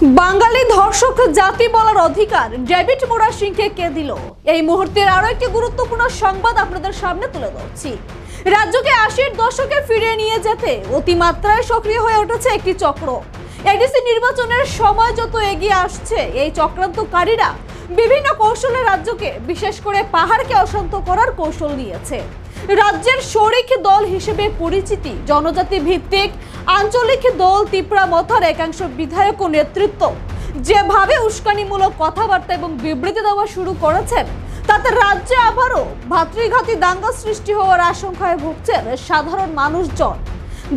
বাঙালি ধর্ষক জাতি বলার অধিকার ডেভিড মোরা সিংকে কে দিল? এই মুহূর্তের আরো একটি গুরুত্বপূর্ণ সংবাদ আপনাদের সামনে তুলে ধরছি। রাজ্যকে ৮০-এর দশকে ফিরিয়ে নিয়ে যেতে অতিমাত্রায় সক্রিয় হয়ে উঠেছে একটি চক্র। এডিসি নির্বাচনের সময় যত এগিয়ে আসছে, এই চক্রান্তকারীরা বিভিন্ন কৌশলে রাজ্যকে, বিশেষ করে পাহাড়কে অশান্ত করার কৌশল নিয়েছে। রাজ্যের শরিক দল হিসেবে পরিচিতি জনজাতি ভিত্তিক আঞ্চলিক দল তিপ্রা মথার একাংশ বিধায়ক ও নেতৃত্ব যেভাবে উস্কানিমূলক কথাবার্তা এবং বিবৃতি দেওয়া শুরু করেছেন, তাতে রাজ্যে আবারও ভাতৃঘাতী দাঙ্গা সৃষ্টি হওয়ার আশঙ্কায় ভুগছেন সাধারণ মানুষজন।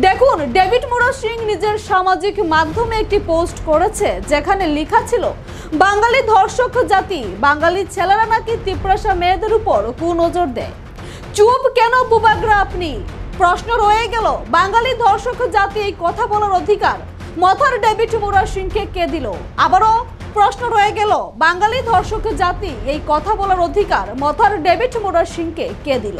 দেখুন, ডেভিড মোরা সিং নিজের সামাজিক মাধ্যমে একটি পোস্ট করেছে, যেখানে লেখা ছিল, বাঙালি ধর্ষক জাতি, বাঙালি ছেলেরা নাকি তিপ্রাসা মেয়েদের উপর কুনজর দেয়। চুপ কেন বুবাগ্রা আপনি? প্রশ্ন রয়ে গেল, বাঙালি ধর্ষক জাতি এই কথা বলার অধিকার মথার ডেভিড মোরা সিংকে কে দিল? আবারও প্রশ্ন রয়ে গেল, বাঙালি ধর্ষক জাতি এই কথা বলার অধিকার মথার ডেভিড মোরা সিংকে কে দিল?